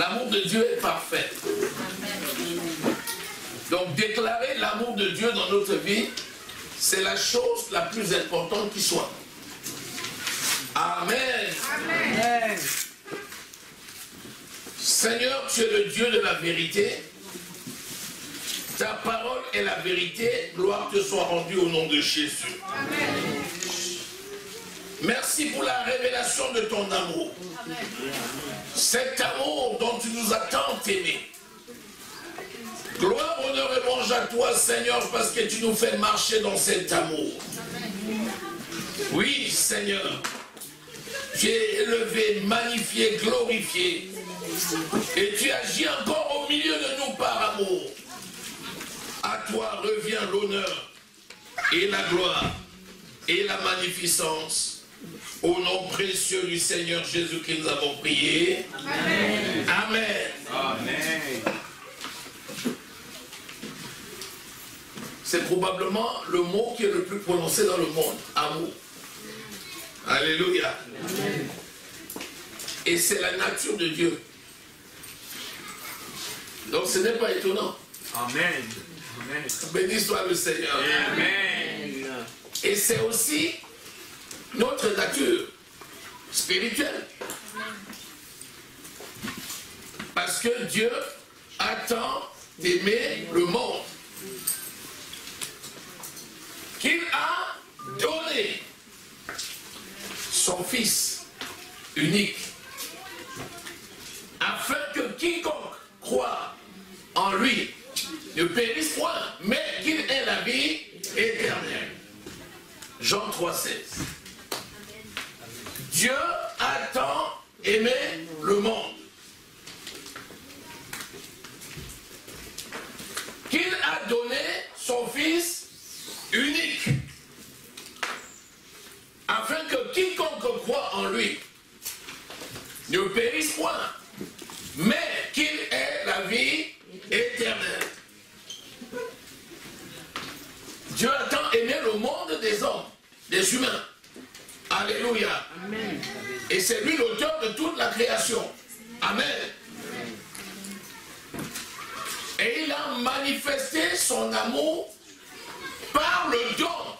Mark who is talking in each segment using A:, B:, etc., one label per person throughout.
A: L'amour de Dieu est parfait. Donc déclarer l'amour de Dieu dans notre vie, c'est la chose la plus importante qui soit. Amen. Amen. Seigneur, tu es le Dieu de la vérité. Ta parole est la vérité. Gloire te soit rendue au nom de Jésus. Amen. Merci pour la révélation de ton amour. Amen. Cet amour dont tu nous as tant aimés. Gloire, honneur et louange à toi, Seigneur, parce que tu nous fais marcher dans cet amour. Amen. Oui, Seigneur. Tu es élevé, magnifié, glorifié. Et tu agis encore au milieu de nous par amour. À toi revient l'honneur et la gloire et la magnificence. Au nom précieux du Seigneur Jésus que nous avons prié. Amen. Amen. Amen. C'est probablement le mot qui est le plus prononcé dans le monde. Amour. Alléluia. Amen. Et c'est la nature de Dieu. Donc ce n'est pas étonnant. Amen. Amen. Béni soit le Seigneur. Amen. Et c'est aussi notre nature spirituelle. Parce que Dieu attend d'aimer le monde. Qu'il a donné son Fils unique, afin que quiconque croit en lui ne périsse point, mais qu'il ait la vie éternelle. Jean 3,16. Dieu a tant aimé le monde qu'il a donné son Fils unique, afin que quiconque croit en lui ne périsse point, mais qu'il ait la vie éternelle. Dieu a tant aimé le monde des hommes, des humains. Alléluia. Amen. Et c'est lui l'auteur de toute la création. Amen. Et il a manifesté son amour par le don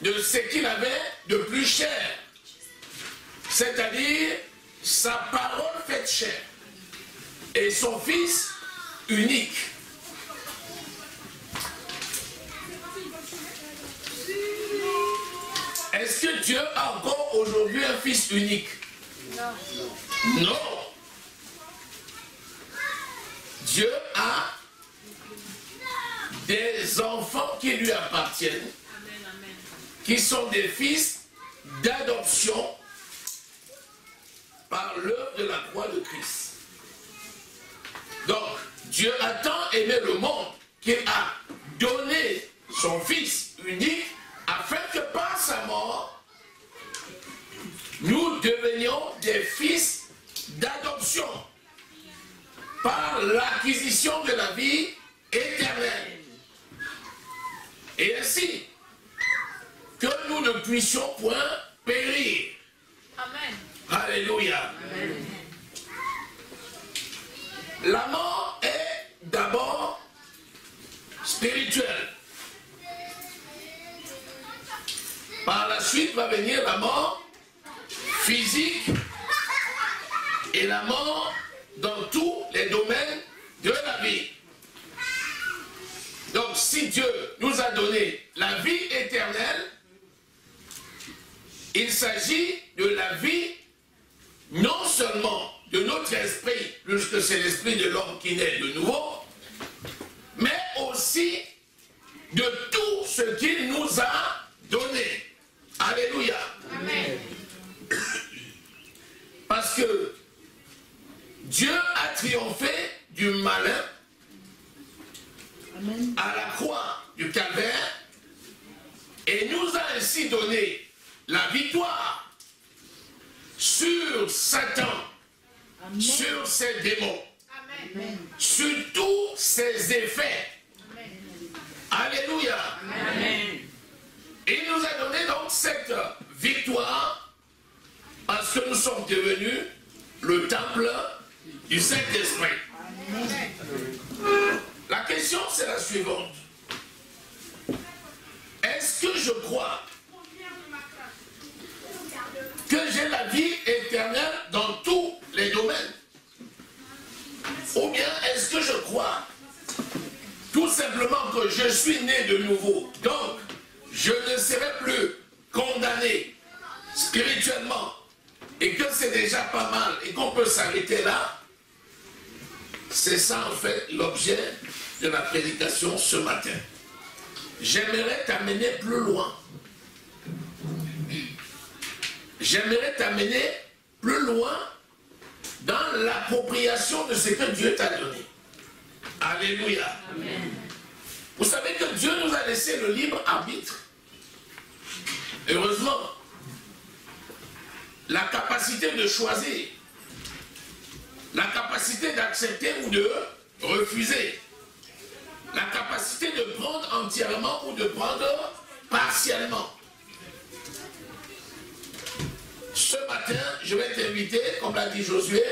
A: de ce qu'il avait de plus cher, c'est-à-dire sa parole faite chair et son Fils unique. Est-ce que Dieu a encore aujourd'hui un Fils unique? Non. Non. Dieu a des enfants qui lui appartiennent, qui sont des fils d'adoption par l'œuvre de la croix de Christ. Donc, Dieu a tant aimé le monde qu'il a donné son Fils unique afin que par sa mort, nous devenions des fils d'adoption par l'acquisition de la vie éternelle. Et ainsi, que nous ne puissions point périr. Amen. Alléluia. Amen. La mort est d'abord spirituelle. Par la suite va venir la mort physique et la mort dans tous les domaines de la vie. Donc si Dieu nous a donné la vie éternelle, il s'agit de la vie non seulement de notre esprit, puisque c'est l'esprit de l'homme qui naît de nouveau, mais aussi de tout ce qu'il nous a donné. Alléluia. Amen. Parce que Dieu a triomphé du malin. Amen. À la croix du calvaire et nous a ainsi donné la victoire sur Satan, amen, sur ses démons, amen, sur tous ses effets. Amen. Alléluia. Amen. Il nous a donné donc cette victoire parce que nous sommes devenus le temple du Saint-Esprit. La question, c'est la suivante. Est-ce que je crois que j'ai la vie éternelle dans tous les domaines? Ou bien est-ce que je crois tout simplement que je suis né de nouveau, donc je ne serai plus condamné spirituellement et que c'est déjà pas mal et qu'on peut s'arrêter là? C'est ça en fait l'objet de la prédication ce matin. J'aimerais t'amener plus loin. J'aimerais t'amener plus loin dans l'appropriation de ce que Dieu t'a donné. Alléluia. Amen. Vous savez que Dieu nous a laissé le libre arbitre. Heureusement, la capacité de choisir, la capacité d'accepter ou de refuser, la capacité de prendre entièrement ou de prendre partiellement. Ce matin, je vais t'inviter, comme l'a dit Josué,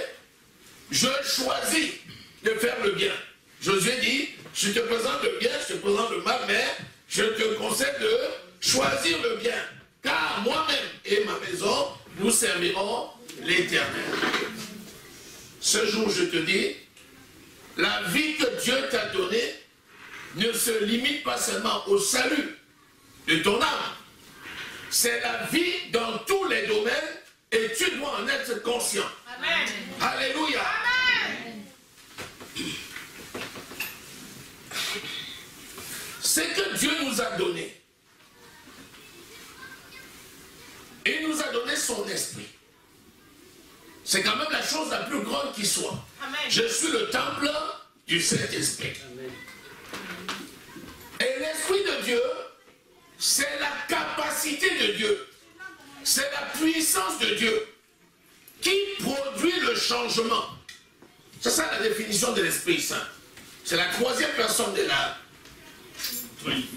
A: je choisis de faire le bien. Josué dit, je te présente le bien, je te présente le mal, mais je te conseille de choisir le bien. Car moi-même et ma maison, nous servirons l'Éternel. Ce jour, je te dis, la vie que Dieu t'a donnée ne se limite pas seulement au salut de ton âme. C'est la vie dans tous les domaines et tu dois en être conscient. Amen. Alléluia. Amen. Ce que Dieu nous a donné, il nous a donné son esprit. C'est quand même la chose la plus grande qui soit. Amen. Je suis le temple du Saint-Esprit. Et l'Esprit de Dieu, c'est la capacité de Dieu. C'est la puissance de Dieu qui produit le changement. C'est ça la définition de l'Esprit Saint. C'est la troisième personne de la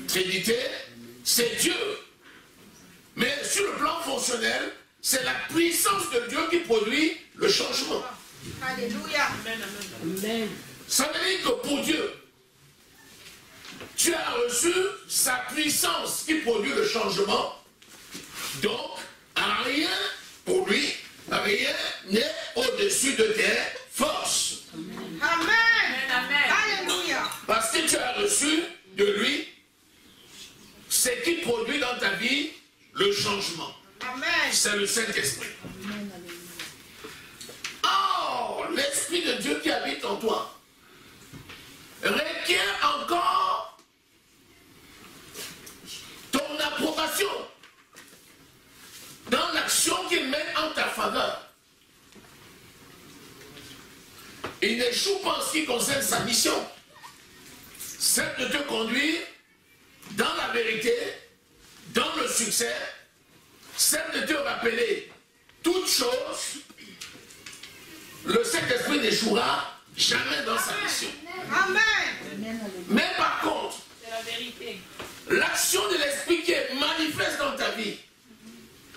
A: Trinité. C'est Dieu. Mais sur le plan fonctionnel, c'est la puissance de Dieu qui produit le changement. Alléluia. Amen. Ça veut dire que pour Dieu, tu as reçu sa puissance qui produit le changement. Donc, rien pour lui, rien n'est au-dessus de tes forces. Amen. Amen. Alléluia. Parce que tu as reçu de lui ce qui produit dans ta vie le changement. Amen. C'est le Saint-Esprit. Oh, l'Esprit de Dieu qui habite en toi requiert encore ton approbation dans l'action qu'il mène en ta faveur. Il n'échoue pas en ce qui concerne sa mission. C'est de te conduire dans la vérité, dans le succès, c'est de te rappeler toutes choses. Le Saint-Esprit n'échouera jamais dans sa mission. Amen. Mais par contre, l'action de l'Esprit qui est manifeste dans ta vie,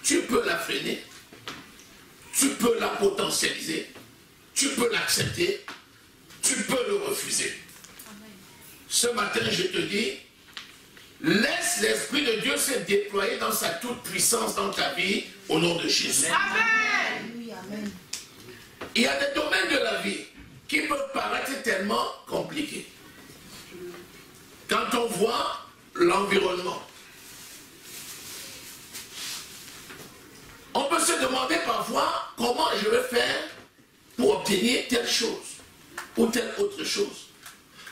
A: tu peux la freiner, tu peux la potentialiser, tu peux l'accepter, tu peux le refuser. Ce matin, je te dis, laisse l'Esprit de Dieu se déployer dans sa toute puissance dans ta vie, au nom de Jésus. Amen. Il y a des domaines de la vie qui peuvent paraître tellement compliqués. Quand on voit l'environnement, on peut se demander parfois comment je vais faire pour obtenir telle chose ou telle autre chose.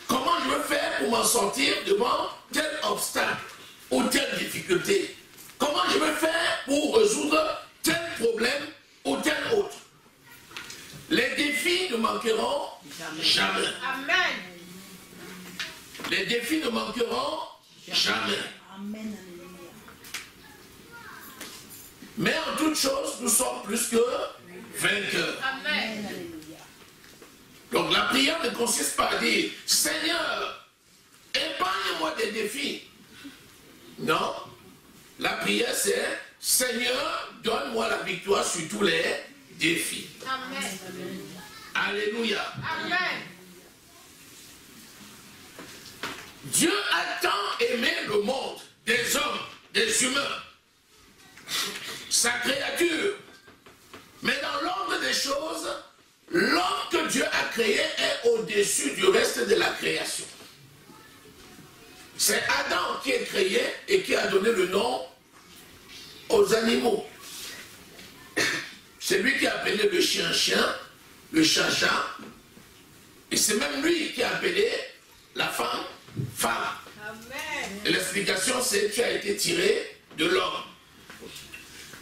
A: Comment je vais faire pour m'en sortir devant tel obstacle ou telle difficulté. Comment je vais faire pour résoudre tel problème ou tel autre. Les défis ne manqueront jamais. Amen. Les défis ne manqueront jamais. Amen. Mais en toute chose, nous sommes plus que vainqueurs. Amen. Donc la prière ne consiste pas à dire « Seigneur, épargne-moi des défis ». Non. La prière c'est « Seigneur, donne-moi la victoire sur tous les défi.
B: Amen.
A: Alléluia.
B: Amen.
A: Dieu a tant aimé le monde, des hommes, des humains, sa créature. Mais dans l'ordre des choses, l'homme que Dieu a créé est au-dessus du reste de la création. C'est Adam qui est créé et qui a donné le nom aux animaux. C'est lui qui a appelé le chien chien, le chat chat. Et c'est même lui qui a appelé la femme femme.
B: Amen.
A: Et l'explication c'est tu as été tiré de l'homme.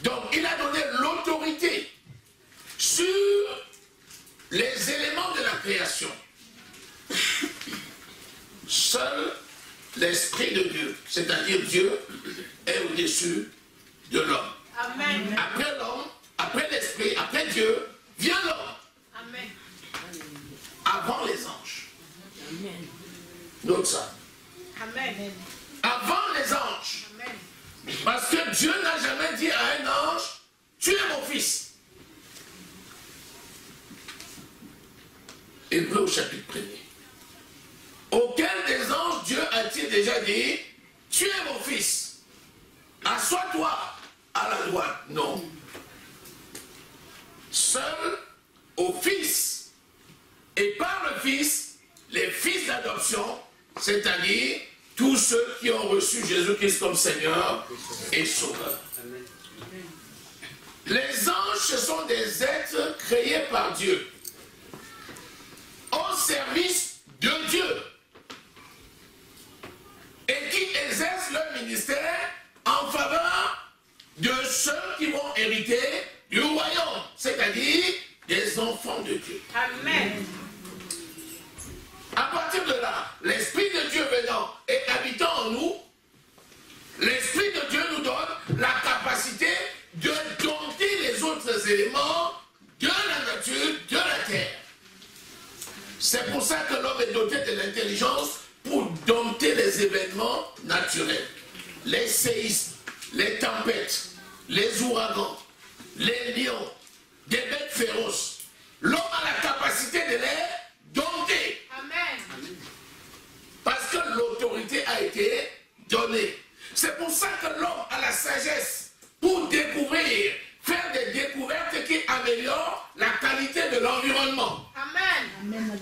A: Donc il a donné l'autorité sur les éléments de la création. Seul l'Esprit de Dieu, c'est-à-dire Dieu, est au-dessus de l'homme.
B: Amen.
A: Après l'homme, après l'Esprit, après Dieu, vient l'homme.
B: Amen.
A: Avant les anges. Note ça.
B: Amen.
A: Avant les anges.
B: Amen.
A: Parce que Dieu n'a jamais dit à un ange, tu es mon fils. Hébreux au chapitre 1er. Auquel des anges Dieu a-t-il déjà dit, tu es mon fils. Assois-toi à la droite. Non. Seul au fils et par le fils, les fils d'adoption, c'est-à-dire tous ceux qui ont reçu Jésus-Christ comme Seigneur et Sauveur. Les anges, ce sont des êtres créés par Dieu, au service de Dieu, et qui exercent leur ministère en faveur de ceux qui vont hériter du royaume, c'est-à-dire des enfants de Dieu.
B: Amen.
A: À partir de là, l'Esprit de Dieu venant et habitant en nous, l'Esprit de Dieu nous donne la capacité de dompter les autres éléments de la nature, de la terre. C'est pour ça que l'homme est doté de l'intelligence pour dompter les événements naturels. Les séismes, les tempêtes, les ouragans, les lions, des bêtes féroces. L'homme a la capacité de les dompter.
B: Amen.
A: Parce que l'autorité a été donnée. C'est pour ça que l'homme a la sagesse pour découvrir, faire des découvertes qui améliorent la qualité de l'environnement.
B: Amen.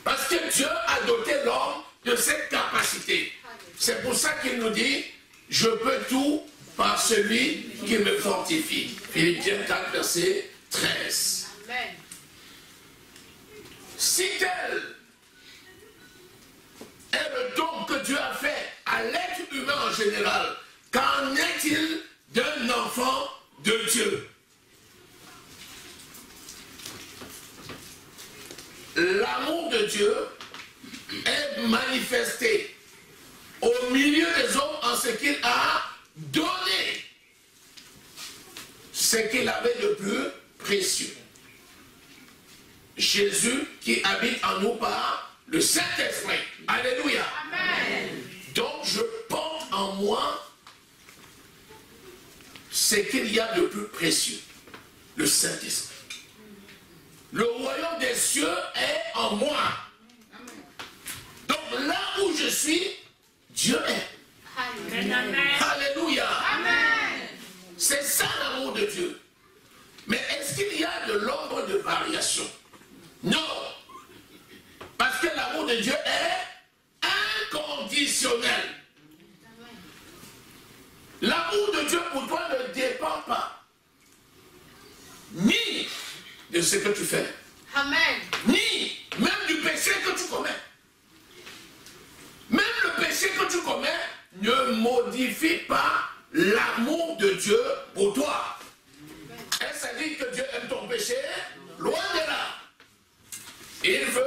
A: Parce que Dieu a doté l'homme de cette capacité. C'est pour ça qu'il nous dit, je peux tout par celui qui me fortifie. Philippiens 4, verset 13.
B: Amen.
A: Si tel est le don que Dieu a fait à l'être humain en général, qu'en est-il d'un enfant de Dieu? L'amour de Dieu est manifesté au milieu des hommes en ce qu'il a donné ce qu'il avait de plus précieux. Jésus qui habite en nous par le Saint-Esprit. Alléluia.
B: Amen.
A: Donc je porte en moi ce qu'il y a de plus précieux, le Saint-Esprit. Le royaume des cieux est en moi. Donc là où je suis, Dieu est.
B: Amen.
A: Alléluia.
B: Amen.
A: C'est ça l'amour de Dieu. Mais est-ce qu'il y a de l'ombre de variation? Non. Parce que l'amour de Dieu est inconditionnel. L'amour de Dieu pour toi ne dépend pas ni de ce que tu fais,
B: Amen.
A: ni même du péché que tu commets. Même le péché que tu commets ne modifie pas l'amour de Dieu pour toi. Est-ce que ça dit que Dieu aime ton péché? Loin de là. Il veut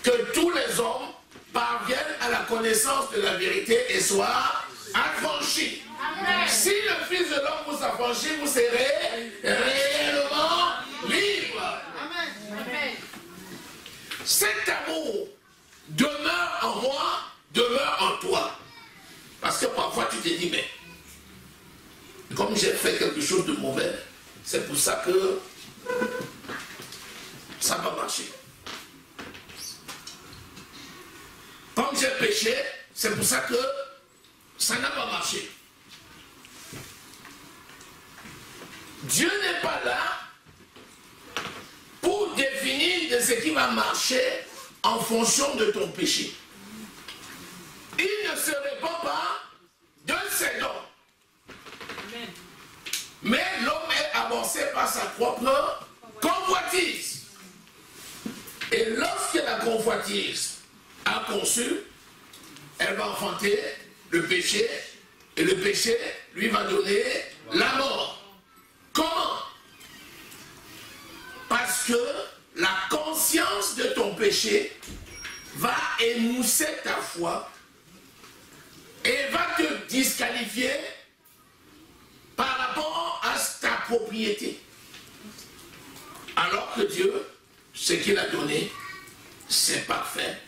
A: que tous les hommes parviennent à la connaissance de la vérité et soient affranchis.
B: Amen.
A: Si le Fils de l'homme vous affranchit, vous serez réellement libre.
B: Amen. Amen.
A: Cet amour demeure en moi, demeure en toi. Parce que parfois tu te dis, mais comme j'ai fait quelque chose de mauvais, c'est pour ça que ça va marcher. Comme j'ai péché, c'est pour ça que ça n'a pas marché. Dieu n'est pas là pour définir de ce qui va marcher en fonction de ton péché. Il ne se répand pas de ses dons. Amen. Mais l'homme est avancé par sa propre convoitise. Et lorsque la convoitise a conçu, elle va enfanter le péché, et le péché lui va donner la mort. Comment? Parce que la conscience de ton péché va émousser ta foi et va te disqualifier par rapport à ta propriété. Alors que Dieu, ce qu'il a donné, c'est parfait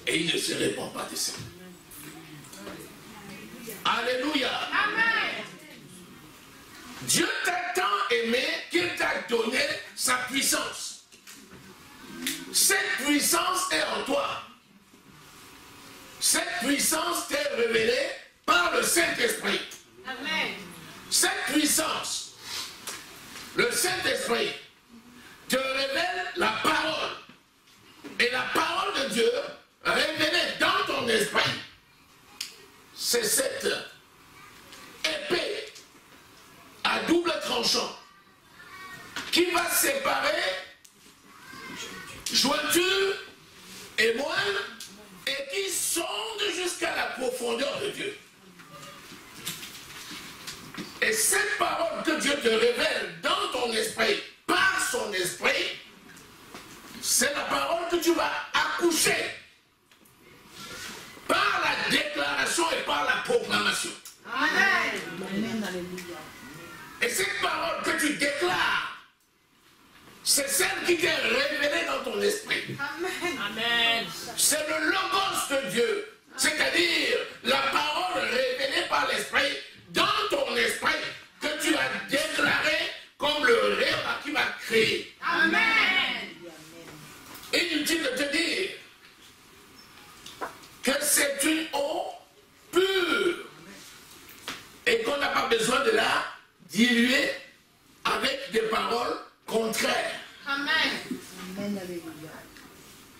A: et il ne se répand pas de ça. Alléluia. Amen. Dieu t'a tant aimé qu'il t'a donné sa puissance. Cette puissance est en toi. Cette puissance t'est révélée par le Saint-Esprit. Amen. Cette puissance, le Saint-Esprit, te révèle la parole. Et la parole de Dieu, révélée dans ton esprit, c'est cette épée à double tranchant qui va séparer jointure et moelle et qui sonde jusqu'à la profondeur de Dieu. Et cette parole que Dieu te révèle dans ton esprit, par son esprit, c'est la parole que tu vas accoucher par la déclaration et par la proclamation. Amen. Et cette parole que tu déclares, c'est celle qui t'est révélée dans ton esprit. Amen. Amen. C'est le logos de Dieu, c'est-à-dire la parole révélée par l'esprit dans ton esprit que tu as déclaré comme le rêve qui va créer. Amen. Inutile de te dire que c'est une eau pure et qu'on n'a pas besoin de la diluer avec des paroles contraires. Amen.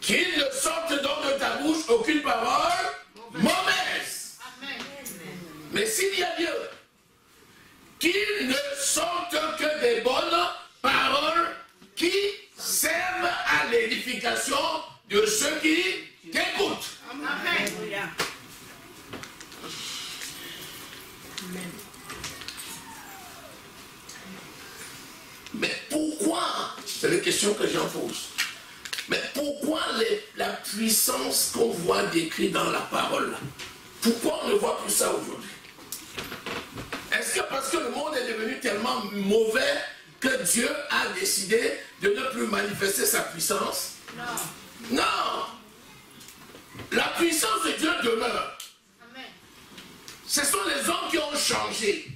A: Qu'il ne sorte donc de ta bouche aucune parole mauvaise. Amen. Mais s'il y a Dieu, qu'il ne sorte que des bonnes paroles qui servent à l'édification de ceux qui t'écoutent. Amen. Mais pourquoi, c'est la question que j'en pose, mais pourquoi la puissance qu'on voit décrite dans la parole, pourquoi on ne voit plus ça aujourd'hui? Est-ce que parce que le monde est devenu tellement mauvais que Dieu a décidé de ne plus manifester sa puissance? Non. Non. La puissance de Dieu demeure. Amen. Ce sont les hommes qui ont changé.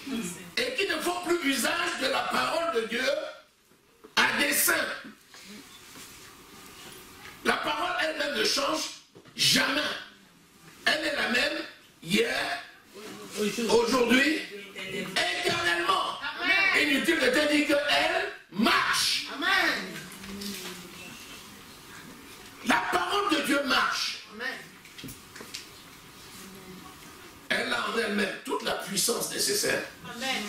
A: Amen. Et qui ne font plus usage de la parole de Dieu à dessein. La parole elle-même ne change jamais. Elle est la même hier, aujourd'hui, éternellement. Amen. Inutile de te dire qu'elle marche. Amen. La parole de Dieu marche. Amen. Elle a en elle-même toute la puissance nécessaire. Amen.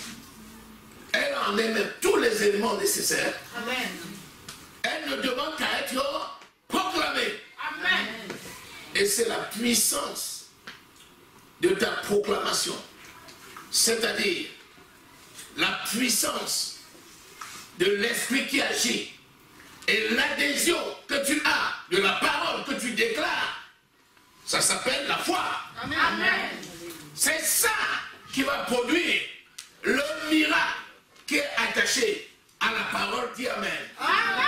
A: Elle a en elle-même tous les éléments nécessaires. Amen. Elle ne demande qu'à être proclamée. Amen. Et c'est la puissance de ta proclamation. C'est-à-dire la puissance de l'esprit qui agit et l'adhésion que tu as de la parole que tu déclares. Ça s'appelle la foi. Amen. Amen. C'est ça qui va produire le miracle qui est attaché à la parole qui amène. Amen.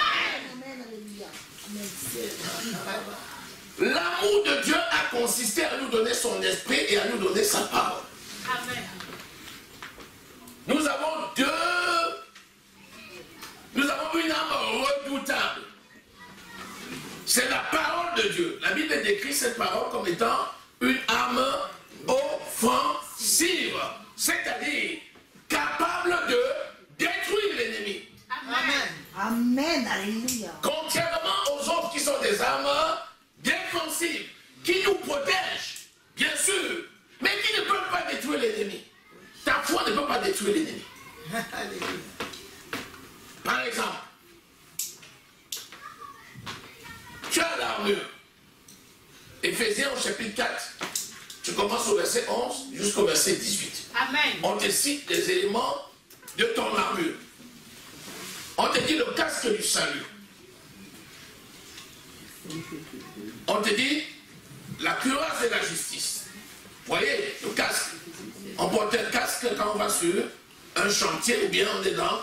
A: L'amour de Dieu a consisté à nous donner son esprit et à nous donner sa parole. Amen. Nous avons deux c'est la parole de Dieu. La Bible décrit cette parole comme étant une arme offensive, c'est-à-dire capable de détruire l'ennemi.
B: Amen.
C: Amen. Alléluia.
A: Contrairement aux autres qui sont des armes défensives, qui nous protègent, bien sûr, mais qui ne peuvent pas détruire l'ennemi. Ta foi ne peut pas détruire l'ennemi. Par exemple, tu as l'armure. Éphésiens au chapitre 4, tu commences au verset 11 jusqu'au verset 18.
B: Amen.
A: On te cite des éléments de ton armure. On te dit le casque du salut. On te dit la cuirasse de la justice. Vous voyez, le casque. On porte un casque quand on va sur un chantier ou bien on est dans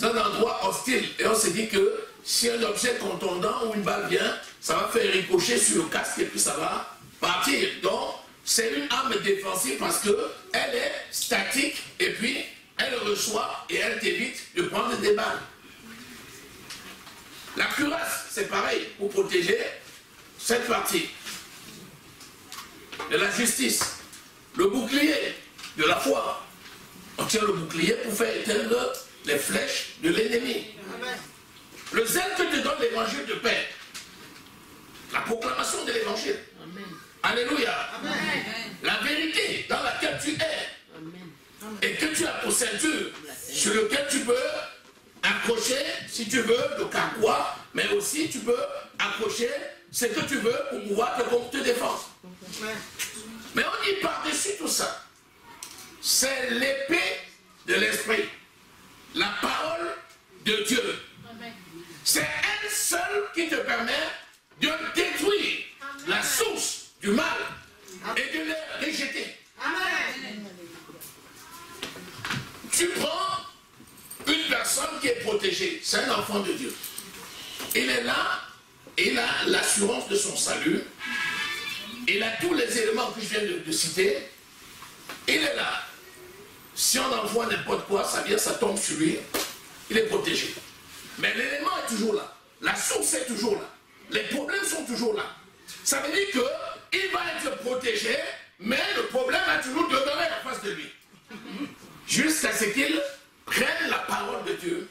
A: un endroit hostile. Et on se dit que si un objet contondant ou une balle vient, ça va faire ricocher sur le casque et puis ça va partir. Donc, c'est une arme défensive parce qu'elle est statique et puis elle reçoit et elle t'évite de prendre des balles. La cuirasse, c'est pareil, pour protéger cette partie de la justice. Le bouclier de la foi. On tient le bouclier pour faire éteindre les flèches de l'ennemi. Le zèle que te donne l'évangile de paix. La proclamation de l'évangile. Alléluia. Amen. La vérité dans laquelle tu es. Amen. Et que tu as pour ceinture, sur lequel tu peux accrocher, si tu veux, le carquois, mais aussi tu peux accrocher ce que tu veux pour pouvoir te défendre. Mais on dit par-dessus tout ça, c'est l'épée de l'esprit, la parole de Dieu. C'est elle seule qui te permet de détruire la source du mal et de les rejeter.
B: Amen.
A: Tu prends une personne qui est protégée, c'est un enfant de Dieu. Il est là, il a l'assurance de son salut, il a tous les éléments que je viens de citer, il est là. Si on envoie n'importe quoi, ça vient, ça tombe sur lui, il est protégé. Mais l'élément est toujours là, la source est toujours là, les problèmes sont toujours là. Ça veut dire qu'il va être protégé, mais le problème a toujours demeuré en face de lui. Jusqu'à ce qu'il prenne la parole de Dieu,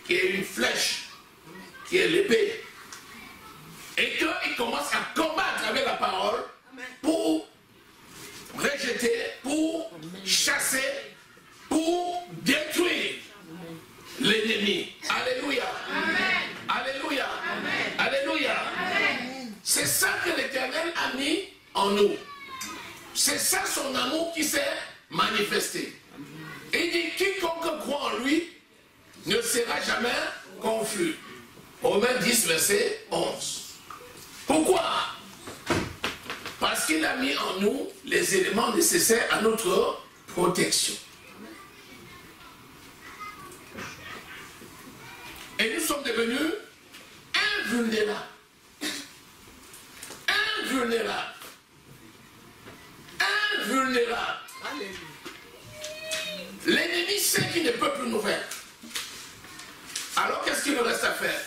A: qui est une flèche, qui est l'épée, et qu'il commence à combattre avec la parole pour rejeter, pour chasser, pour détruire l'ennemi. Alléluia.
B: Amen.
A: Alléluia.
B: Amen.
A: Alléluia.
B: Amen.
A: C'est ça que l'Éternel a mis en nous. C'est ça son amour qui s'est manifesté. Il dit quiconque croit en lui ne sera jamais confus. Romains 10, verset 11. Pourquoi? Parce qu'il a mis en nous les éléments nécessaires à notre protection. Et nous sommes devenus invulnérables. Invulnérables. Invulnérables. L'ennemi sait qu'il ne peut plus nous faire. Alors qu'est-ce qu'il nous reste à faire?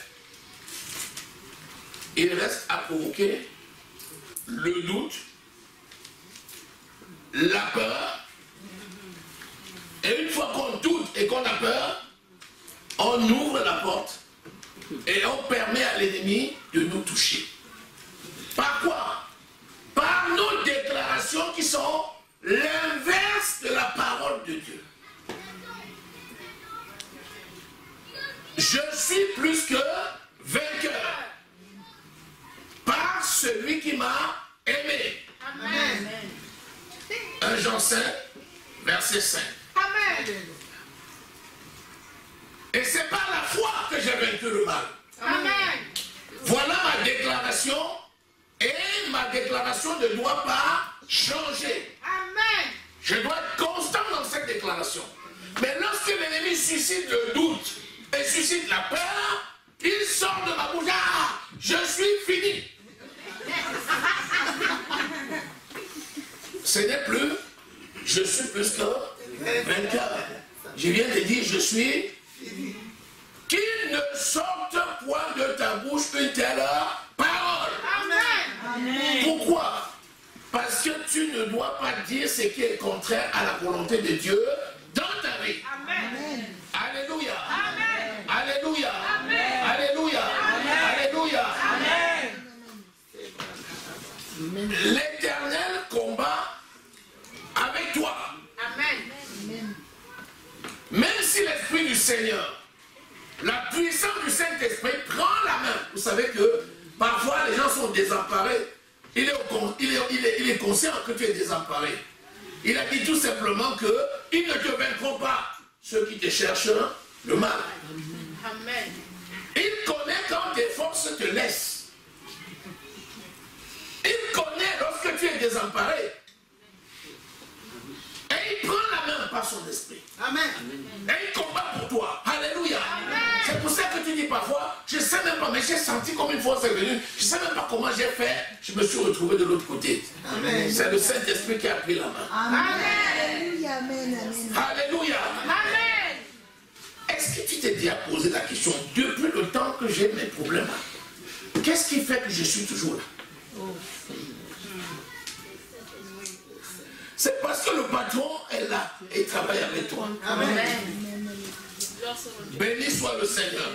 A: Il reste à provoquer le doute, la peur. Et une fois qu'on doute et qu'on a peur, on ouvre la porte et on permet à l'ennemi de nous toucher. Par quoi? Par nos déclarations qui sont l'inverse de la parole de Dieu. Je suis plus que vainqueur par celui qui m'a aimé.
B: Amen.
A: 1 Jean 5, verset 5.
B: Amen.
A: Et c'est par la foi que j'ai vaincu le mal.
B: Amen.
A: Voilà ma déclaration, et ma déclaration ne doit pas changer.
B: Amen.
A: Je dois être constant dans cette déclaration. Mais lorsque l'ennemi suscite le doute et suscite la peur, il sort de ma bouche. Ah, je suis fini. Ce n'est plus, je suis plus que vainqueur. Je viens de dire, je suis. Qu'il ne sorte point de ta bouche une telle parole.
B: Amen.
A: Pourquoi? Parce que tu ne dois pas dire ce qui est contraire à la volonté de Dieu dans ta vie.
B: Amen.
A: Alléluia.
B: Amen.
A: Alléluia.
B: Amen.
A: Alléluia. Alléluia. L'Éternel combat avec toi.
B: Amen.
A: Même si l'Esprit du Seigneur, la puissance du Saint-Esprit prend la main. Vous savez que parfois les gens sont désemparés. Il est conscient que tu es désemparé. Il a dit tout simplement qu'ils ne te vaincront pas, ceux qui te cherchent le mal.
B: Amen.
A: Il connaît quand tes forces te laissent. Il connaît lorsque tu es désemparé. Et il prend la main par son esprit.
B: Amen.
A: Et il combat pour toi. Alléluia. C'est pour ça que tu dis parfois, je ne sais même pas, mais j'ai senti comme une force est venue. Je ne sais même pas comment j'ai fait. Je me suis retrouvé de l'autre côté. C'est le Saint-Esprit qui a pris la main.
C: Alléluia. Amen.
A: Alléluia.
B: Amen.
A: Est-ce que tu t'es déjà posé la question, depuis le temps que j'ai mes problèmes, qu'est-ce qui fait que je suis toujours là? C'est parce que le patron est là et travaille avec toi.
B: Amen.
A: Béni soit le Seigneur.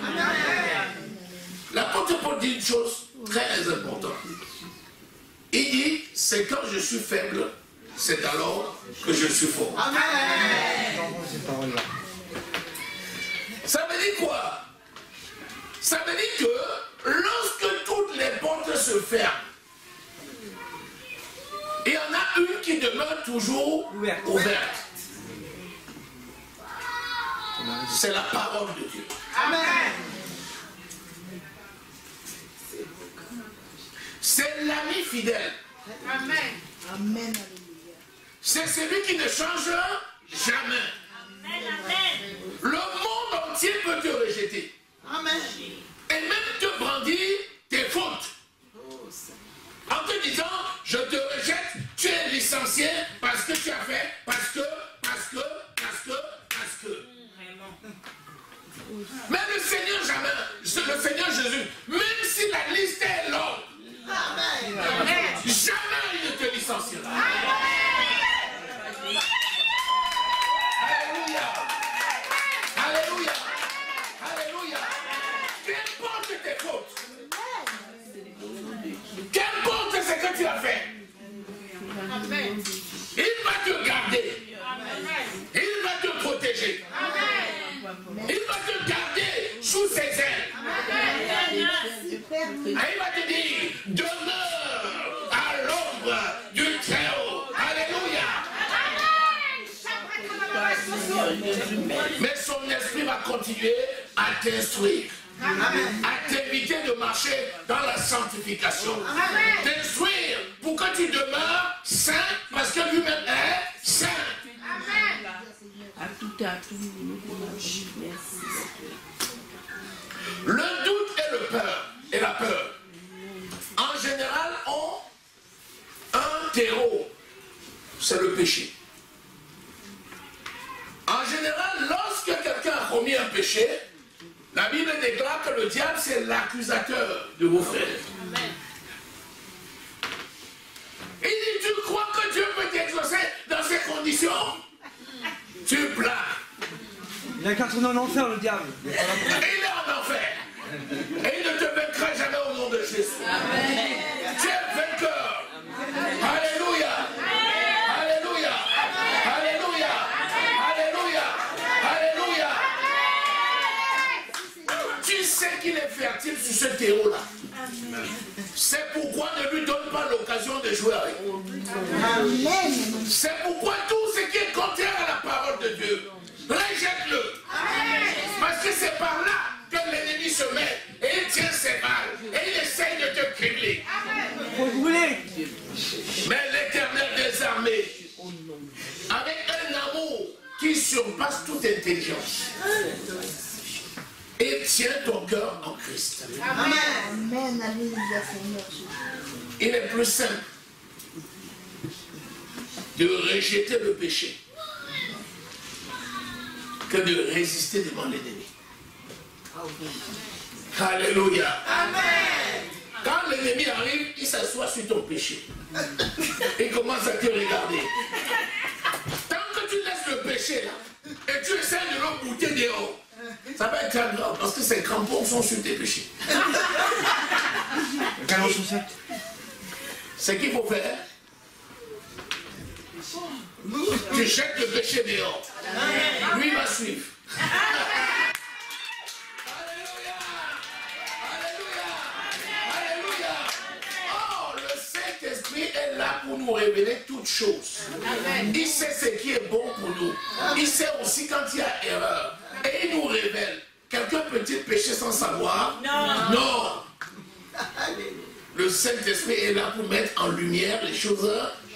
A: L'apôtre Paul dit une chose très importante. Il dit, c'est quand je suis faible, c'est alors que je suis fort. Ça veut dire quoi? Ça veut dire que lorsque toutes les portes se ferment, il y en a une qui demeure toujours ouverte. C'est la parole de Dieu.
B: Amen.
A: C'est l'ami fidèle.
B: Amen.
C: Amen.
A: C'est celui qui ne change jamais. Le monde entier peut te rejeter.
B: Amen.
A: Et même te brandir tes fautes. En te disant, je te rejette, tu es licencié parce que tu as fait, parce que. Mais le Seigneur jamais, le Seigneur Jésus, même si la liste est longue, jamais il ne te licenciera. Alléluia. Alléluia. Alléluia. Qu'importe tes fautes, qu'importe ce que tu as fait,
B: Amen.
A: il va te garder. Il va te protéger. Il va te garder sous ses ailes. Et il va te dire, demeure à l'ombre du Très-Haut. Alléluia. Mais son esprit va continuer à t'instruire, à t'inviter de marcher dans la sanctification. T'instruire pour que tu demeures saint, parce que lui-même est saint. Le doute et la peur, en général, ont un terreau, c'est le péché. En général, lorsque quelqu'un a commis un péché, la Bible déclare que le diable, c'est l'accusateur de vos frères. Il dit, tu crois que Dieu peut t'exaucer dans ces conditions? Tu plains.
D: Il n'a qu'à tourner en enfer, le diable.
A: Et il est en enfer. Et il ne te vaincra jamais au nom de Jésus. Amen. Tu es vainqueur. Amen. Alléluia. Alléluia. Alléluia. Alléluia. Alléluia. Tu sais qu'il est fertile sur ce terreau-là. C'est pourquoi ne lui donne pas l'occasion de jouer avec.
C: Amen.
A: C'est pourquoi tout ce qui est contraire à la parole de Dieu, rejette-le. Parce que c'est par là que l'ennemi se met et il tient ses balles et il essaye de te cribler.
D: Faut brûler.
A: Mais l'Éternel des armées, avec un amour qui surpasse toute intelligence, et tient ton cœur en Christ.
C: Amen. Alléluia, Seigneur Jésus.
A: Il est plus simple de rejeter le péché que de résister devant l'ennemi. Alléluia.
B: Amen.
A: Quand l'ennemi arrive, il s'assoit sur ton péché. Il commence à te regarder. Tant que tu laisses le péché là, et tu essaies de l'embouter dehors, ça va être très grave parce que ces crampons sont sur tes péchés. Ce qu'il faut faire, tu jettes le péché dehors. Lui va suivre. Alléluia. Alléluia. Alléluia. Oh, le Saint-Esprit est là pour nous révéler toutes choses. Il sait ce qui est bon pour nous. Il sait aussi quand il y a erreur. Et il nous révèle. Quelqu'un peut-il pécher sans savoir? Non. Non. Le Saint-Esprit est là pour mettre en lumière les choses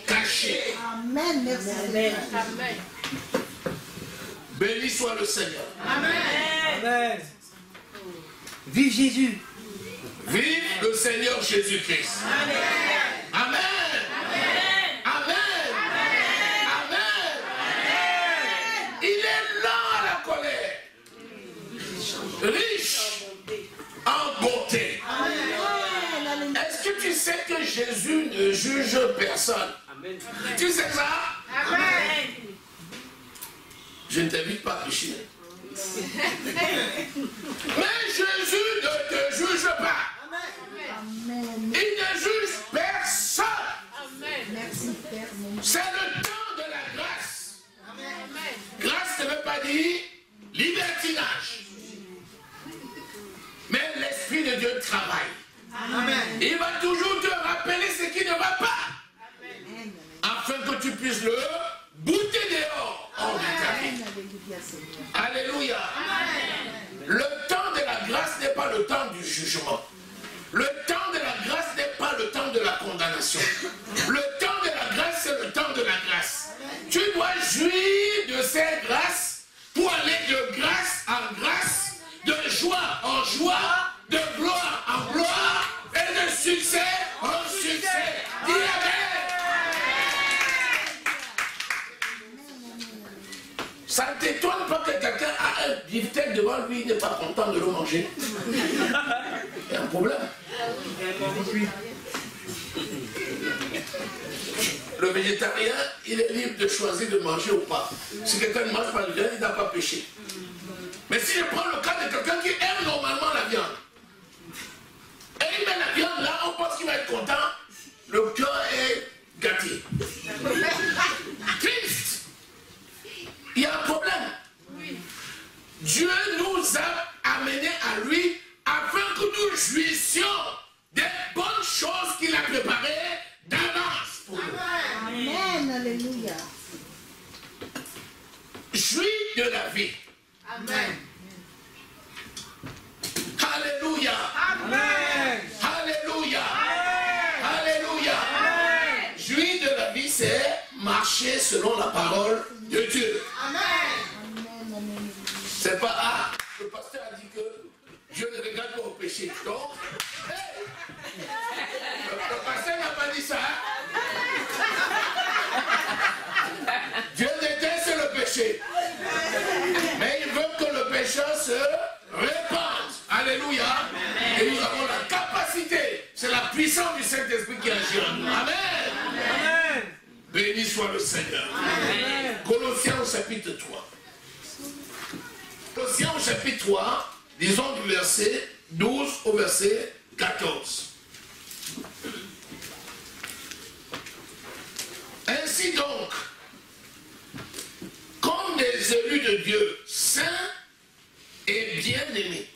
A: cachées.
C: Amen. Merci. Amen.
B: Amen.
A: Béni soit le Seigneur.
B: Amen.
D: Amen. Vive Jésus.
A: Vive le Seigneur Jésus-Christ.
B: Amen.
A: Amen. Amen. Amen. Il est lent à la colère. Riche en bonté. Est-ce que tu sais que Jésus ne juge personne? Amen. Tu sais ça?
B: Amen.
A: Je ne t'invite pas à pécher. Mais Jésus ne te juge pas.
C: Amen.
A: Il ne juge personne.
B: Amen.
C: Merci, Père.
A: C'est le temps de la grâce.
B: Amen.
A: Grâce ne veut pas dire libertinage. Mais l'Esprit de Dieu travaille.
B: Amen.
A: Il va toujours te rappeler ce qui ne va pas.
B: Amen.
A: Afin que tu puisses le bouter dehors hors de ta vie.
C: Alléluia, Seigneur.
A: Alléluia. Le temps de la grâce n'est pas le temps du jugement. Le temps de la grâce n'est pas le temps de la condamnation. Le temps de la grâce, c'est le temps de la grâce. Tu dois jouir de ces grâces pour aller de grâce en grâce, de joie en joie, de gloire en gloire et de succès en succès. Dis Amen. Ça ne t'étonne pas que quelqu'un a un beefsteak devant lui, il n'est pas content de le manger. Il y a un problème. Le végétarien, il est libre de choisir de manger ou pas. Si quelqu'un ne mange pas de viande, il n'a pas péché. Mais si je prends le cas de quelqu'un qui aime normalement la viande, et il met la viande là, on pense qu'il va être content, le cœur est gâté. Triste. Il y a un problème. Dieu nous a amenés à lui afin que nous jouissions des bonnes choses qu'il a préparées d'avance pour nous.
C: Amen. Alléluia.
A: Jouis de la vie.
B: Amen.
A: Alléluia.
D: Amen.
A: Alléluia. Alléluia. Jouir de la vie, c'est marcher selon la parole de Dieu.
B: Amen.
C: Amen. Amen.
A: C'est pas, ah, le pasteur a dit que Dieu ne regarde pas au péché. Donc, hey, le pasteur n'a pas dit ça. Dieu déteste le péché. Mais il veut que le pécheur se répande. Alléluia. Et nous avons la capacité. C'est la puissance du Saint-Esprit qui agit en nous. Amen.
D: Amen.
A: Béni soit le Seigneur. Amen. Colossiens au chapitre 3. Colossiens au chapitre 3, disons du verset 12 au verset 14. Ainsi donc, comme des élus de Dieu, saints et bien-aimés,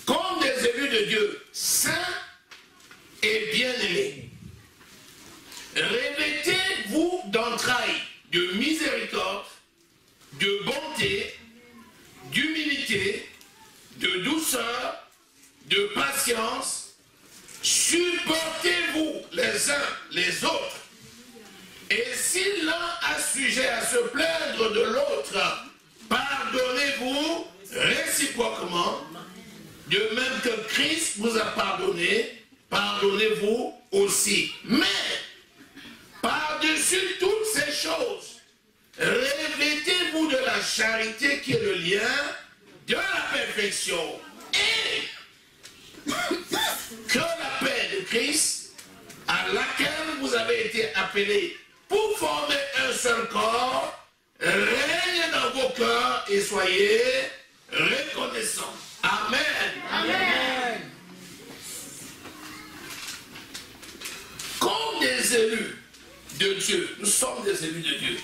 A: comme des élus de Dieu, saints et bien-aimés, revêtez-vous d'entrailles de miséricorde, de bonté, d'humilité, de douceur, de patience. Supportez-vous les uns les autres. Et si l'un a sujet à se plaindre de l'autre, pardonnez-vous réciproquement. De même que Christ vous a pardonné, pardonnez-vous aussi. Mais, par-dessus toutes ces choses, revêtez-vous de la charité qui est le lien de la perfection. Et Christ, à laquelle vous avez été appelés pour former un seul corps, règne dans vos cœurs et soyez reconnaissants. Amen.
B: Amen.
A: Comme des élus de Dieu, nous sommes des élus de Dieu.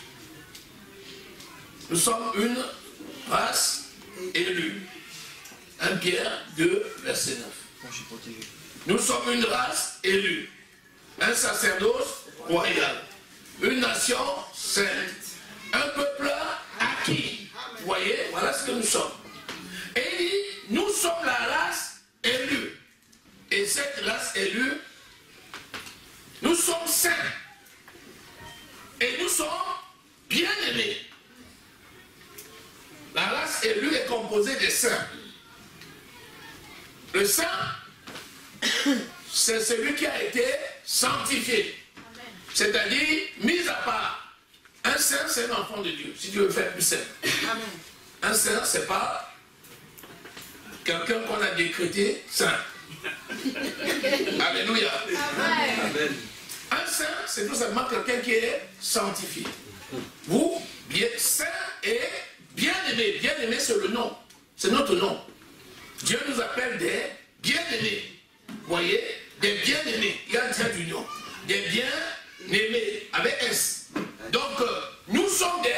A: Nous sommes une race élue. 1 Pierre 2, verset 9. Nous sommes une race élue. Un sacerdoce royal. Une nation sainte. Un peuple acquis. Vous voyez, voilà ce que nous sommes. Et il dit, nous sommes la race élue. Et cette race élue, nous sommes saints. Et nous sommes bien-aimés. La race élue est composée des saints. Le saint, c'est celui qui a été sanctifié. C'est-à-dire, mis à part. Un saint, c'est un enfant de Dieu. Si tu veux faire plus simple. Un saint, c'est pas quelqu'un qu'on a décrété saint. Alléluia.
B: Amen.
A: Un saint, c'est tout simplement quelqu'un qui est sanctifié. Vous, bien saint et bien-aimé. Bien-aimé, c'est le nom. C'est notre nom. Dieu nous appelle des bien-aimés. Vous voyez, des bien-aimés. Il y a un trait d'union. Des bien-aimés, avec S. Donc, nous sommes des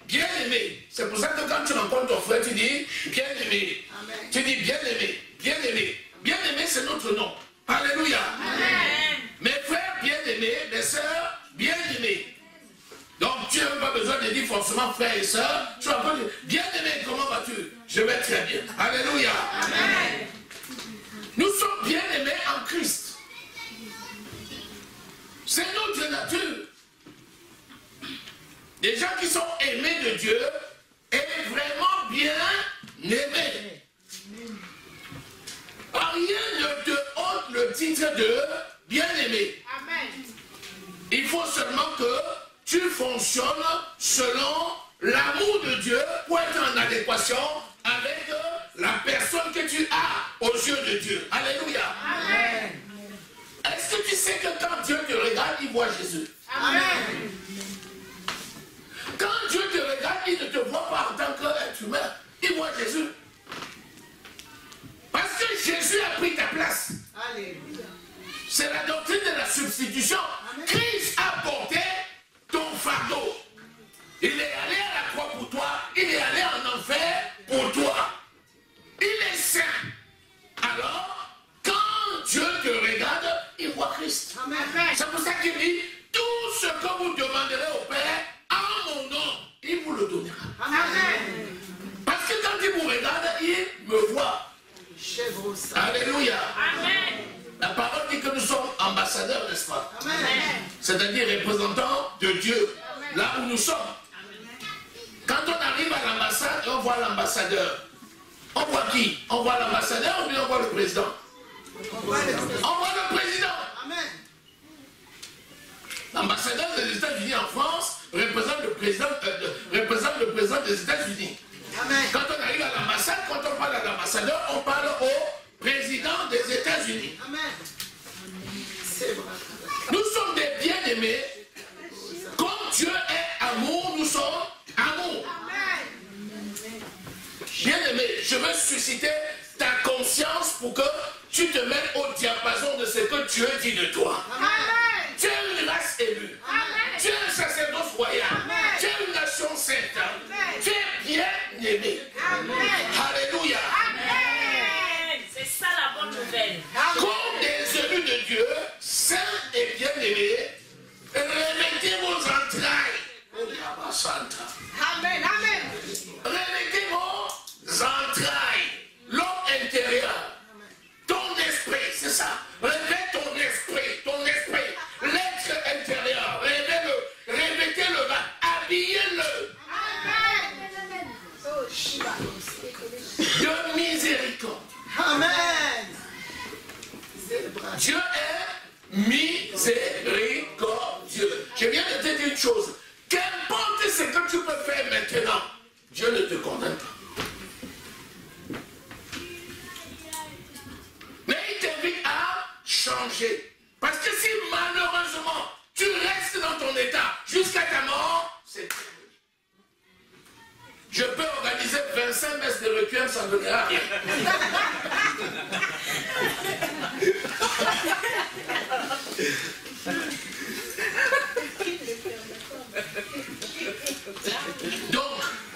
A: bien-aimés. C'est pour ça que quand tu rencontres ton frère, tu dis bien-aimé. Tu dis bien-aimé, bien-aimé. Bien-aimé, c'est notre nom. Alléluia.
B: Amen.
A: Mes frères bien-aimés, mes sœurs bien-aimés. Donc, tu n'as pas besoin de dire forcément frères et sœurs. Tu vas pas dire bien-aimé, comment vas-tu? Je vais très bien. Alléluia.
B: Amen.
A: Nous sommes bien-aimés en Christ. C'est notre nature. Des gens qui sont aimés de Dieu et vraiment bien aimés. Rien ne te ôte le titre de bien-aimé.
B: Amen.
A: Il faut seulement que tu fonctionnes selon l'amour de Dieu pour être en adéquation avec la personne que tu as aux yeux de Dieu. Alléluia.
B: Amen.
A: Est-ce que tu sais que quand Dieu te regarde, il voit Jésus?
B: Amen.
A: Quand Dieu te regarde, il ne te voit pas en tant qu'être humain. Il voit Jésus. Parce que Jésus a pris ta place.
B: Alléluia.
A: C'est la doctrine de la substitution. Christ a porté ton fardeau. Il est allé à la croix pour toi. Il est allé en enfer pour toi. Il est saint. Alors, quand Dieu te regarde, il voit Christ.
B: Amen.
A: C'est pour ça qu'il dit, tout ce que vous demanderez au Père, en mon nom, il vous le donnera.
B: Amen.
A: Parce que quand il vous regarde, il me voit. Alléluia.
B: Amen.
A: La parole dit que nous sommes ambassadeurs, n'est-ce pas?
B: Amen.
A: C'est-à-dire représentants de Dieu, là où nous sommes. Quand on arrive à l'ambassade, on voit l'ambassadeur. On voit qui? On voit l'ambassadeur ou bien on voit le président? On voit le président.
B: Amen.
A: L'ambassadeur des États-Unis en France représente le président des États-Unis.
B: Amen.
A: Quand on arrive à l'ambassade, quand on parle à l'ambassadeur, on parle au président des États-Unis.
B: Amen. C'est vrai.
A: Nous sommes des bien-aimés. Comme Dieu est amour, nous sommes amour.
B: Amen.
A: Bien-aimé, je veux susciter ta conscience pour que tu te mettes au diapason de ce que Dieu dit de toi.
B: Amen.
A: Tu es une race élue.
B: Amen.
A: Tu es un sacerdoce royal.
B: Amen.
A: Tu es une nation sainte.
B: Amen.
A: Tu es bien-aimé.
B: Amen.
A: Alléluia.
B: Amen.
E: C'est ça la bonne nouvelle.
A: Comme des élus de Dieu, saints et bien-aimés, remettez vos entrailles.
B: Amen. Amen.
A: Remettez vos entrailles. L'homme intérieur. Ton esprit, c'est ça. Réveille ton esprit, l'être intérieur. Remettez-le là, habillez-le
B: Amen. Oh, Shiva.
A: de miséricorde.
B: Amen.
A: Dieu est miséricordieux. Je viens de te dire une chose. Qu'importe ce que tu peux faire maintenant, Dieu ne te condamne pas. Mais il t'invite à changer. le requiem, ça ne donnera rien. Donc,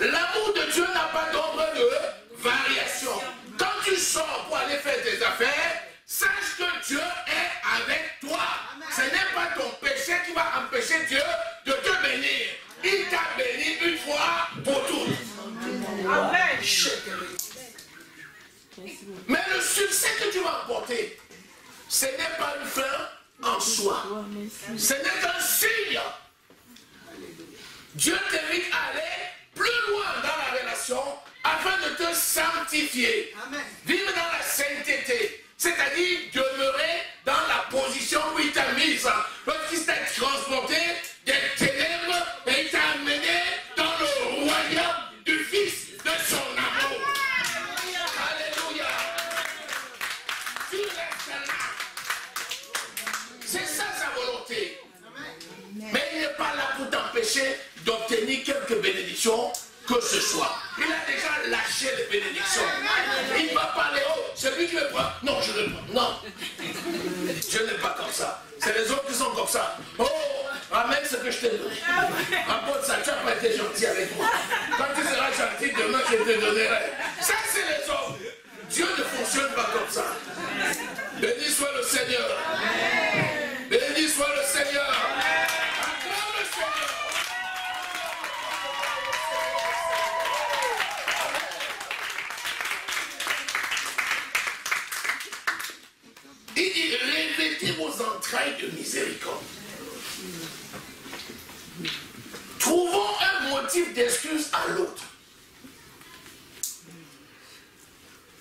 A: l'amour de Dieu n'a pas d'ombre de variation. Quand tu sors pour aller faire tes affaires, sache que Dieu est avec toi. Ce n'est pas ton péché qui va empêcher Dieu de te bénir. Il t'a béni une fois pour toutes. Amen. Mais le succès que tu vas apporter, ce n'est pas une fin en soi. Ce n'est qu'un signe. Dieu t'invite à aller plus loin dans la relation afin de te sanctifier. Vivre dans la sainteté. C'est-à-dire demeurer dans la position où il t'a mise. Lorsqu'il t'a transporté des ténèbres et il t'a amené dans le royaume du Fils de son amour. Alléluia. Tu restes là. C'est ça sa volonté. Mais il n'est pas là pour t'empêcher d'obtenir quelques bénédictions que ce soit. Il a déjà lâché les bénédictions. Il va parler, oh, c'est lui qui le prend. Non, je le prends. Non. Je n'ai pas comme ça. C'est les autres qui sont comme ça. Oh, ramène ce que je t'ai donné. Apporte ça, tu n'as pas été gentil avec moi. Quand tu seras gentil, demain je te donnerai. Ça, c'est les autres. Dieu ne fonctionne pas comme ça. Béni soit le Seigneur. Béni soit le Seigneur. Acclame le Seigneur. Il dit, revêtez vos entrailles de miséricorde. Trouvons un motif d'excuse à l'autre.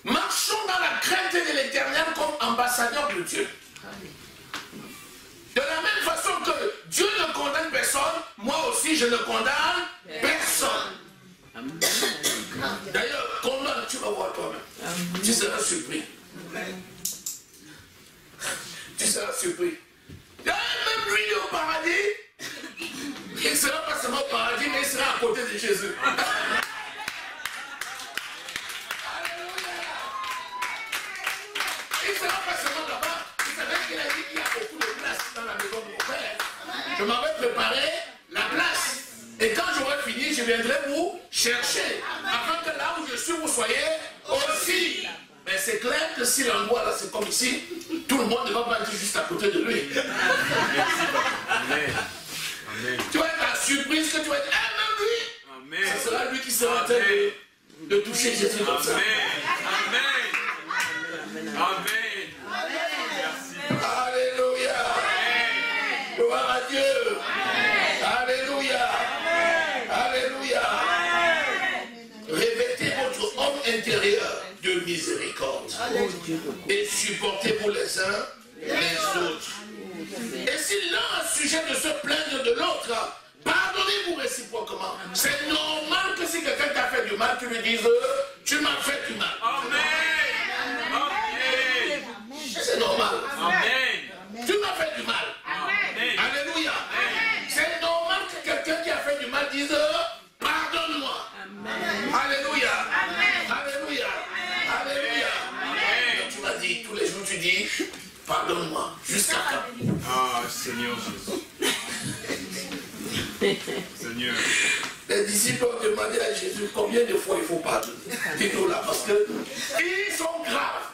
A: Marchons dans la crainte de l'Éternel comme ambassadeurs de Dieu. De la même façon que Dieu ne condamne personne, moi aussi je ne condamne personne. D'ailleurs, condamne, tu vas voir toi-même. Tu seras surpris. Tu seras surpris. Même lui au paradis, il ne sera pas seulement au paradis, mais il sera à côté de Jésus. Il ne sera pas seulement là-bas. Vous savez qu'il a dit qu'il y a beaucoup de place dans la maison de mon père. Je m'avais préparé la place. Et quand j'aurai fini, je viendrai vous chercher. Afin que là où je suis, vous soyez aussi. Mais c'est clair que si l'endroit là c'est comme ici, tout le monde ne va pas être juste à côté de lui. Amen. Tu vas être la surprise que tu vas être, ah même lui. Amen. Ça sera lui qui sera en train de toucher Jésus comme ça.
E: Amen. Amen.
A: Alléluia. Gloire à Dieu. Alléluia. Alléluia. Revêtez votre homme intérieur de miséricorde et supportez-vous les uns les autres. Et si l'un a sujet de se plaindre de l'autre, pardonnez-vous réciproquement. C'est normal que si quelqu'un t'a fait du mal, tu lui dises tu m'as fait du mal.
E: Amen. Amen.
A: C'est normal.
E: Amen.
A: Tu m'as fait du mal.
E: Amen.
A: Alléluia. C'est normal que quelqu'un qui a fait du mal dise pardonne-moi. Alléluia. Alléluia. Alléluia. Donc, tu m'as dit, tous les jours tu dis, pardonne-moi. Jusqu'à quand?
E: Ah, Seigneur Jésus. Seigneur.
A: Les disciples ont demandé à Jésus combien de fois il faut pardonner. Dis-nous là, parce que ils sont graves.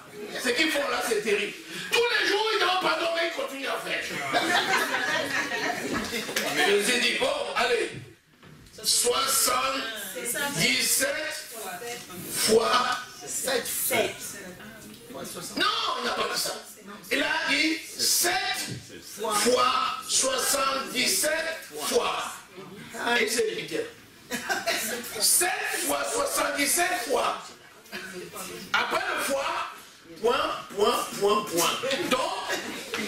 A: Ce qu'ils font là, c'est terrible. Tous les jours, ils donnent pardon, mais ils continuent à faire. Jésus dit, bon, allez, 77 fois 7. Non, il n'a pas dit ça. Il a dit 7 fois 77 fois. Et c'est limité. 7 fois 77 fois. Après le fois, point. Donc,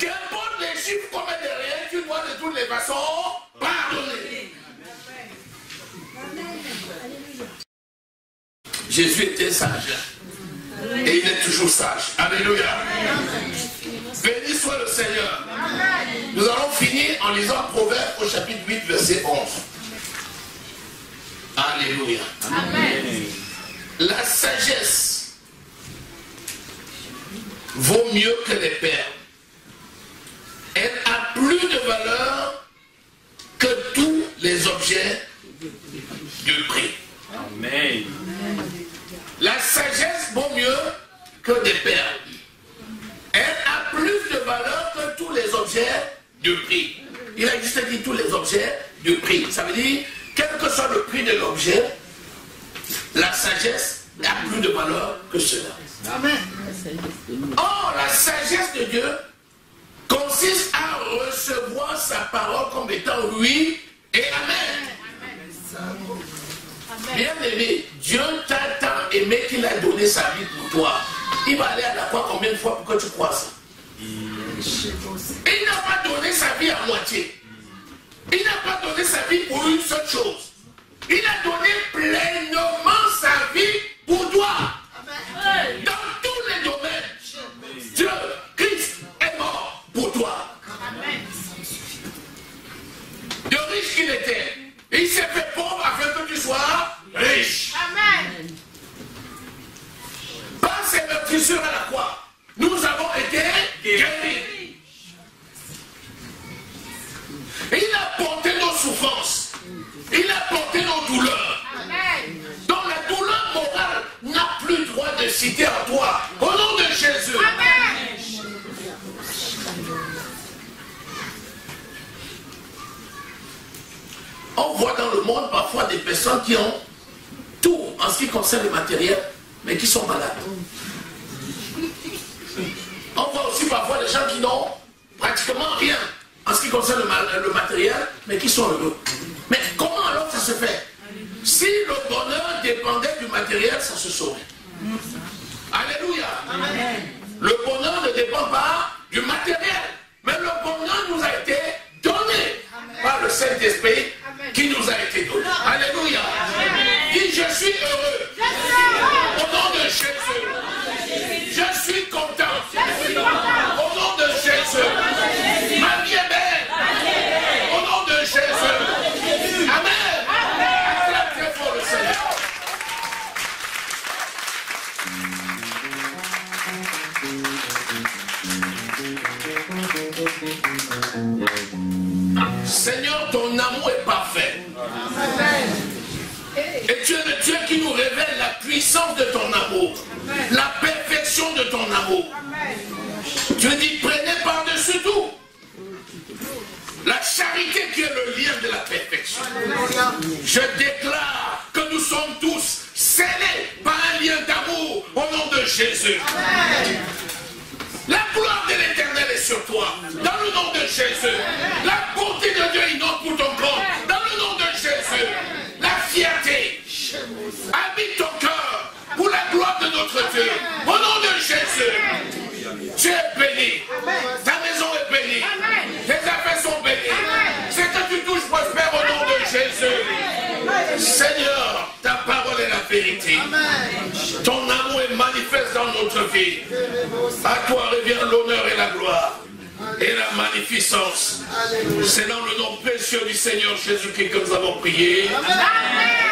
A: qu'importe les chiffres qu'on met derrière, tu dois de toutes les façons pardonner. Jésus était sage. Et il est toujours sage. Alléluia. Béni soit le Seigneur. Nous allons finir en lisant Proverbe au chapitre 8, verset 11. Alléluia.
B: Amen.
A: La sagesse vaut mieux que les perles. Elle a plus de valeur que tous les objets de prix.
E: Amen.
A: La sagesse vaut mieux que des perles. Elle a plus de valeur que tous les objets de prix. Il a juste dit tous les objets de prix. Ça veut dire, quel que soit le prix de l'objet, la sagesse a plus de valeur que cela.
C: Amen.
A: Or, la sagesse de Dieu consiste à recevoir sa parole comme étant oui et amen. Bien aimé, Dieu t'a tant aimé qu'il a donné sa vie pour toi. Il va aller à la croix combien de fois pour que tu crois ça? Il n'a pas donné sa vie à moitié. Il n'a pas donné sa vie pour une seule chose. Il a donné pleinement sa vie pour toi. Dans tous les domaines. Dieu, Christ est mort pour toi. De riche qu'il était, il s'est fait pauvre afin que tu sois riche. Par ses meurtrissures à la croix, nous avons été guéris. Il a porté nos souffrances. Il a porté nos douleurs. Donc la douleur morale n'a plus droit de citer à toi. Au nom de Jésus. On voit dans le monde parfois des personnes qui ont tout en ce qui concerne le matériel, mais qui sont malades. On voit aussi parfois des gens qui n'ont pratiquement rien en ce qui concerne le matériel, mais qui sont heureux. Mais comment alors ça se fait? Si le bonheur dépendait du matériel, ça se saurait. Alléluia. Amen. Le bonheur ne dépend pas du matériel, mais le bonheur nous a été donné par le Saint-Esprit qui nous a été donné. Alléluia. Dis, je suis heureux. Au nom de Jésus. Je suis content. Au nom de Jésus. Ma vie est belle. Au nom de Jésus. Amen. Acclame très fort le Seigneur. Seigneur, ton amour est parfait. Et tu es le Dieu qui nous révèle la puissance de ton amour, la perfection de ton amour. Tu dis, prenez par-dessus tout la charité qui est le lien de la perfection. Je déclare que nous sommes tous scellés par un lien d'amour au nom de Jésus. La gloire de l'Éternel est sur toi, dans le nom de Jésus. La bonté de Dieu innove pour ton compte, dans le nom de Jésus. La fierté habite ton cœur pour la gloire de notre Dieu, au nom de Jésus. Tu es béni, ta maison est bénie, tes affaires sont bénies. Ce que tu touches prospère au nom de Jésus. Seigneur, ta parole est la vérité. Ton amour est manifeste dans notre vie. À toi revient l'honneur et la gloire et la magnificence. C'est dans le nom précieux du Seigneur Jésus-Christ que nous avons prié. Amen.